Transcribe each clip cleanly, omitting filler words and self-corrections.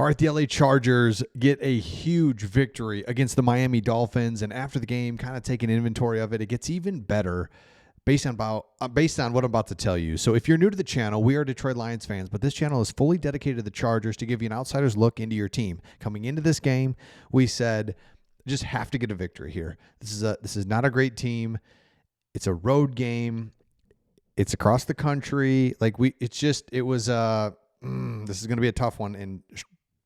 All right, the LA Chargers get a huge victory against the Miami Dolphins, and after the game, kind of taking inventory of it, it gets even better based on what I'm about to tell you. So if you're new to the channel, we are Detroit Lions fans, but this channel is fully dedicated to the Chargers to give you an outsider's look into your team. Coming into this game, we said just have to get a victory here. This is not a great team. It's a road game. It's across the country. This is going to be a tough one, and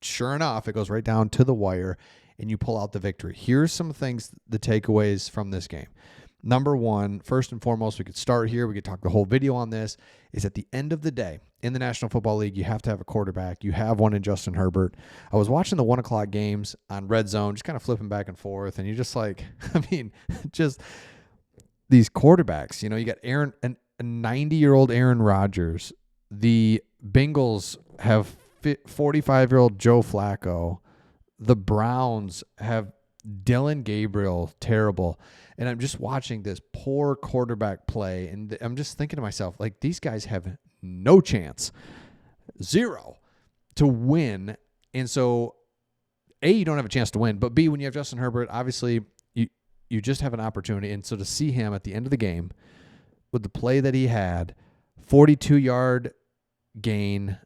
sure enough, it goes right down to the wire, and you pull out the victory. Here's some things, the takeaways from this game. Number one, first and foremost, we could start here. We could talk the whole video on this, is at the end of the day, in the National Football League, you have to have a quarterback. You have one in Justin Herbert. I was watching the 1 o'clock games on Red Zone, just kind of flipping back and forth, and you're just like, just these quarterbacks. You got a 90-year-old Aaron Rodgers. The Bengals have 45-year-old Joe Flacco. The Browns have Dylan Gabriel, terrible. And I'm just watching this poor quarterback play, and I'm just thinking to myself, these guys have no chance, zero, to win. And so, A, you don't have a chance to win, but B, when you have Justin Herbert, obviously you just have an opportunity. And so to see him at the end of the game with the play that he had, 42-yard gain,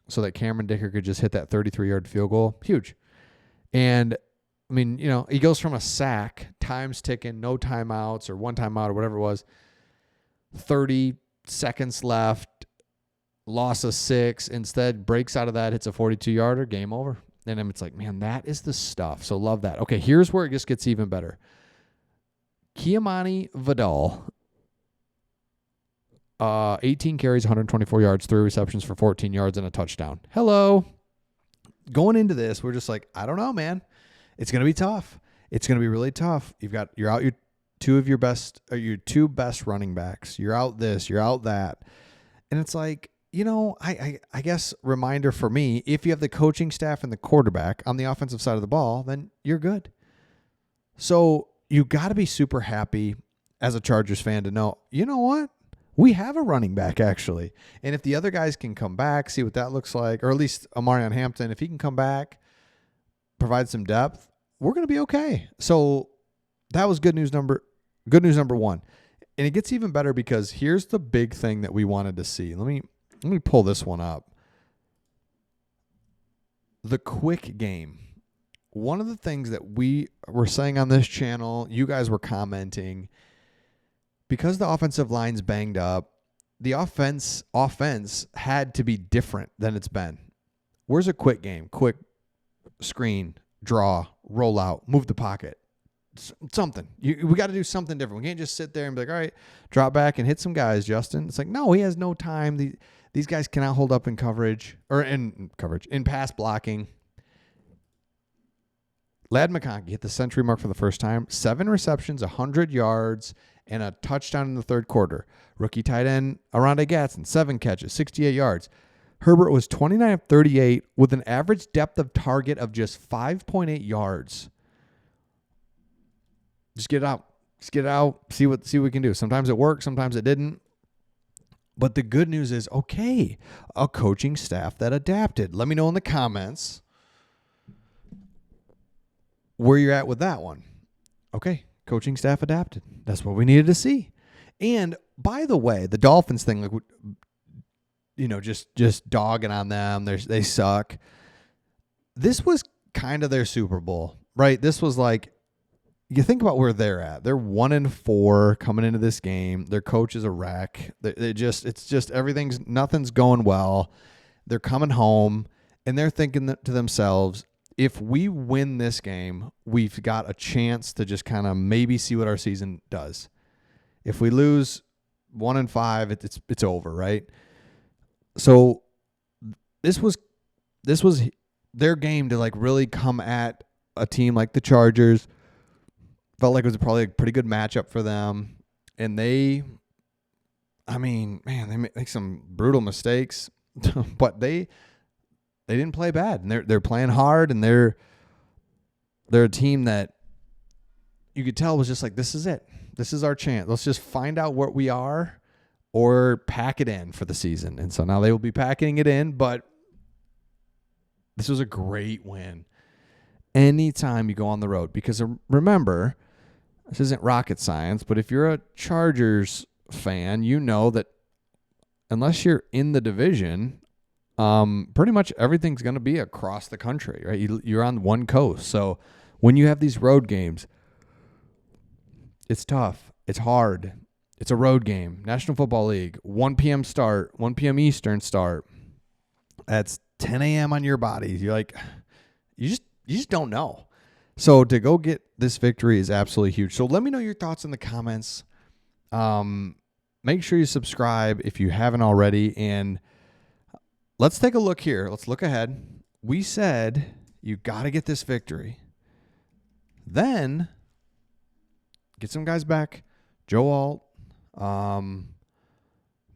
so that Cameron Dicker could just hit that 33-yard field goal. Huge. And, he goes from a sack, time's ticking, no timeouts or one timeout or whatever it was, 30 seconds left, loss of 6. Instead, breaks out of that, hits a 42-yarder, game over. And it's like, man, that is the stuff. So love that. Okay, here's where it just gets even better. Kiamani Vidal, 18 carries, 124 yards, 3 receptions for 14 yards and a touchdown. Hello. Going into this, we're just like, I don't know, man. It's going to be tough. It's going to be really tough. You're out your two best running backs. You're out this, you're out that. And it's like, I guess reminder for me, if you have the coaching staff and the quarterback on the offensive side of the ball, then you're good. So you got to be super happy as a Chargers fan to know, you know what? We have a running back, actually. And if the other guys can come back, see what that looks like, or at least Amarion Hampton, if he can come back, provide some depth, we're going to be okay. So that was good news number one. And it gets even better because here's the big thing that we wanted to see. Let me pull this one up. The quick game. One of the things that we were saying on this channel, you guys were commenting, because the offensive line's banged up, the offense had to be different than it's been. Where's a quick game? Quick screen, draw, roll out, move the pocket. Something. We got to do something different. We can't just sit there and be like, all right, drop back and hit some guys, Justin. It's like, no, he has no time. These guys cannot hold up in coverage or in pass blocking. Ladd McConkey hit the century mark for the first time. 7 receptions, 100 yards, and a touchdown in the third quarter. Rookie tight end Arondé Gatson, 7 catches, 68 yards. Herbert was 29 of 38 with an average depth of target of just 5.8 yards. Just get it out. Just get it out. See what we can do. Sometimes it worked, sometimes it didn't. But the good news is, okay, a coaching staff that adapted. Let me know in the comments where you're at with that one. Okay, coaching staff adapted. That's what we needed to see. And by the way, the Dolphins thing, just dogging on them. They suck. This was kind of their Super Bowl, right? This was like, you think about where they're at. They're 1-4 coming into this game. Their coach is a wreck. Nothing's going well. They're coming home and they're thinking to themselves, if we win this game, we've got a chance to just kind of maybe see what our season does. If we lose 1-5, it's over, right? So this was their game to really come at a team like the Chargers. Felt like it was probably a pretty good matchup for them. And they make some brutal mistakes, but they didn't play bad. And they're playing hard, and they're a team that you could tell was just like, this is it. This is our chance. Let's just find out what we are or pack it in for the season. And so now they will be packing it in, but This was a great win. Anytime you go on the road, because remember, this isn't rocket science, but if you're a Chargers fan, you know that unless you're in the division, pretty much everything's going to be across the country, right? You're on one coast. So when you have these road games, it's tough. It's hard. It's a road game. National Football League, 1 p.m. start, 1 p.m. Eastern start. That's 10 a.m. on your body. You're like, you just don't know. So to go get this victory is absolutely huge. So let me know your thoughts in the comments. Make sure you subscribe if you haven't already. And let's take a look here. Let's look ahead. We said you got to get this victory. Then get some guys back. Joe Alt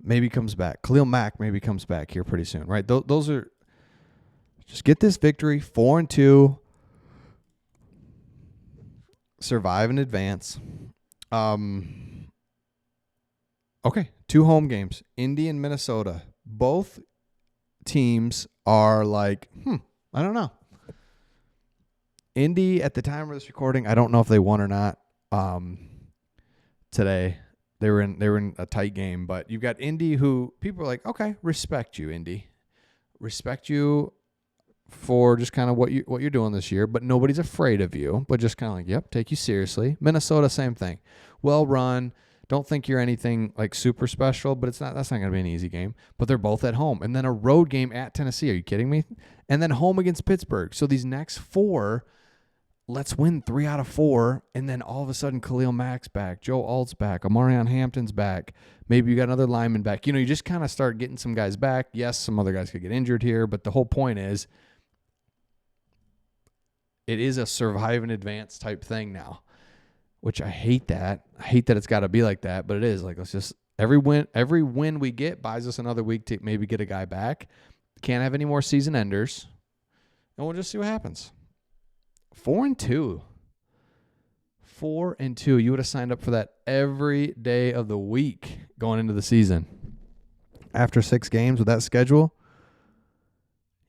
maybe comes back. Khalil Mack maybe comes back here pretty soon, right? Those are just get this victory. 4-2. Survive and advance. Okay, 2 home games. Indy and Minnesota. Both teams are like, I don't know. Indy, at the time of this recording, I don't know if they won or not today. They were in a tight game, but you've got Indy who people are like, okay, respect you, Indy. Respect you for just kind of what you're doing this year, but nobody's afraid of you, but just kind of like, yep, take you seriously. Minnesota, same thing. Well run. Don't think you're anything like super special, but that's not going to be an easy game. But they're both at home. And then a road game at Tennessee. Are you kidding me? And then home against Pittsburgh. So these next 4, let's win 3 out of 4. And then all of a sudden, Khalil Mack's back. Joe Alt's back. Amarion Hampton's back. Maybe you got another lineman back. You just kind of start getting some guys back. Yes, some other guys could get injured here. But the whole point is, it is a survive and advance type thing now, which I hate that. I hate that it's got to be like that, but it is. Like, let's just every win we get buys us another week to maybe get a guy back. Can't have any more season enders, and we'll just see what happens. 4-2. 4-2. You would have signed up for that every day of the week going into the season. After 6 games with that schedule,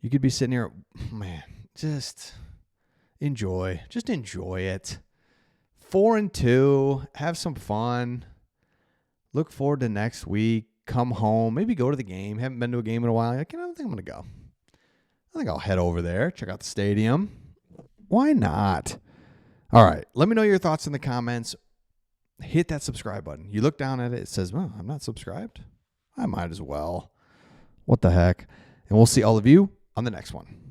you could be sitting here, man, just enjoy it. 4-2, have some fun. Look forward to next week. Come home, maybe go to the game. Haven't been to a game in a while. Like, I don't think I'm going to go. I think I'll head over there, check out the stadium. Why not? All right, let me know your thoughts in the comments. Hit that subscribe button. You look down at it, it says, well, I'm not subscribed. I might as well. What the heck? And we'll see all of you on the next one.